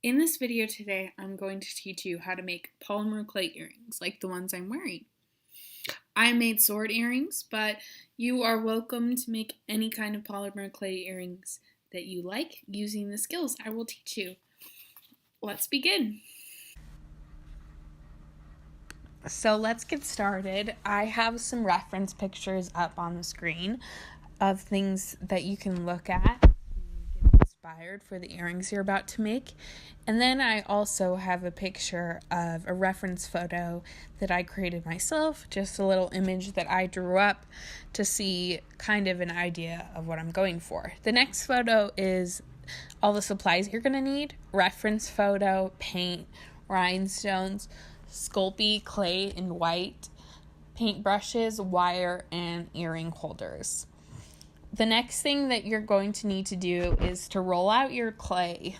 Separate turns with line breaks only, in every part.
In this video today, I'm going to teach you how to make polymer clay earrings like the ones I'm wearing. I made sword earrings, but you are welcome to make any kind of polymer clay earrings that you like using the skills I will teach you. Let's begin. So let's get started. I have some reference pictures up on the screen of things that you can look at to get inspired for the earrings you're about to make. And then I also have a picture of a reference photo that I created myself, just a little image that I drew up to see kind of an idea of what I'm going for. The next photo is all the supplies you're going to need: reference photo, paint, rhinestones, Sculpey clay in white, paintbrushes, wire, and earring holders. The next thing that you're going to need to do is to roll out your clay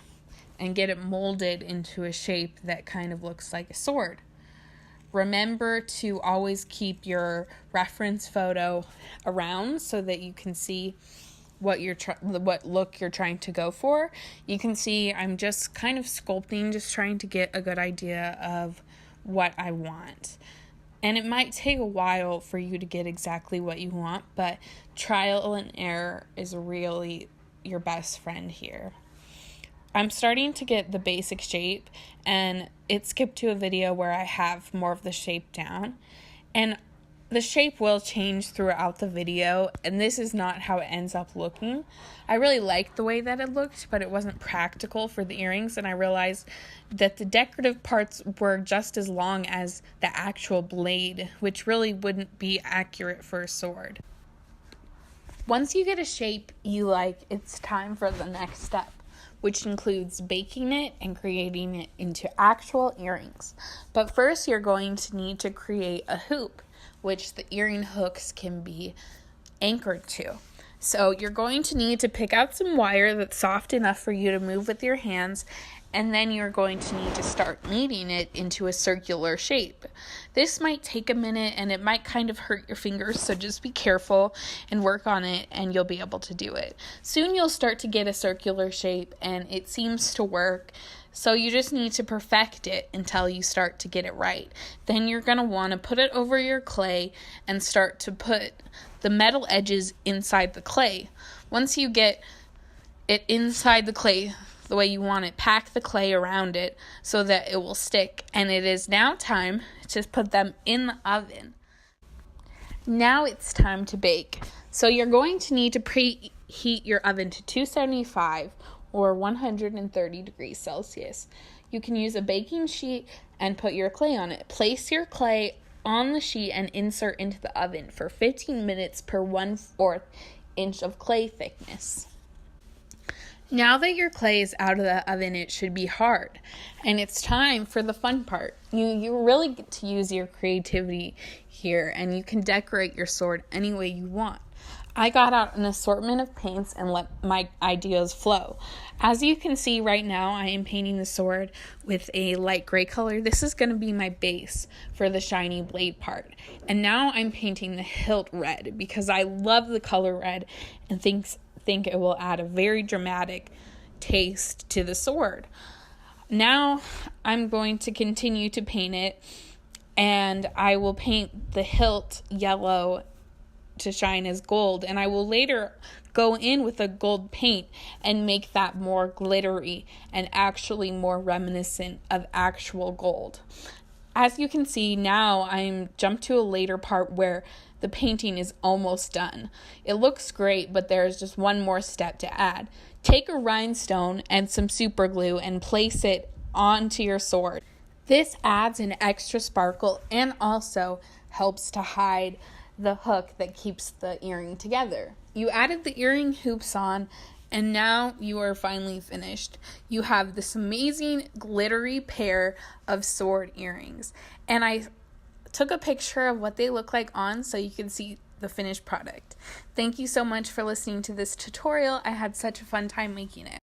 and get it molded into a shape that kind of looks like a sword. Remember to always keep your reference photo around so that you can see what look you're trying to go for. You can see I'm just kind of sculpting, just trying to get a good idea of what I want. And it might take a while for you to get exactly what you want, but trial and error is really your best friend here. I'm starting to get the basic shape, and it skipped to a video where I have more of the shape down. And the shape will change throughout the video, and this is not how it ends up looking. I really liked the way that it looked, but it wasn't practical for the earrings, and I realized that the decorative parts were just as long as the actual blade, which really wouldn't be accurate for a sword. Once you get a shape you like, it's time for the next step, which includes baking it and creating it into actual earrings. But first, you're going to need to create a hoop, which the earring hooks can be anchored to. So you're going to need to pick out some wire that's soft enough for you to move with your hands, and then you're going to need to start kneading it into a circular shape. This might take a minute and it might kind of hurt your fingers, so just be careful and work on it and you'll be able to do it. Soon you'll start to get a circular shape and it seems to work. So you just need to perfect it until you start to get it right. Then you're going to want to put it over your clay and start to put the metal edges inside the clay. Once you get it inside the clay the way you want it, pack the clay around it so that it will stick. And it is now time to put them in the oven. Now it's time to bake. So you're going to need to preheat your oven to 275 or 130 degrees Celsius. You can use a baking sheet and put your clay on it. Place your clay on the sheet and insert into the oven for 15 minutes per 1/4 inch of clay thickness. Now that your clay is out of the oven, it should be hard, and it's time for the fun part. You really get to use your creativity here, and you can decorate your sword any way you want. I got out an assortment of paints and let my ideas flow. As you can see right now, I am painting the sword with a light gray color. This is going to be my base for the shiny blade part. And now I'm painting the hilt red because I love the color red and think it will add a very dramatic taste to the sword. Now I'm going to continue to paint it, and I will paint the hilt yellow to shine as gold, and I will later go in with a gold paint and make that more glittery and actually more reminiscent of actual gold. As you can see now, I'm jumped to a later part where the painting is almost done. It looks great, but there's just one more step to add. Take a rhinestone and some super glue and place it onto your sword. This adds an extra sparkle and also helps to hide the hook that keeps the earring together. You added the earring hoops on, and now you are finally finished. You have this amazing glittery pair of sword earrings. And I took a picture of what they look like on so you can see the finished product. Thank you so much for listening to this tutorial. I had such a fun time making it.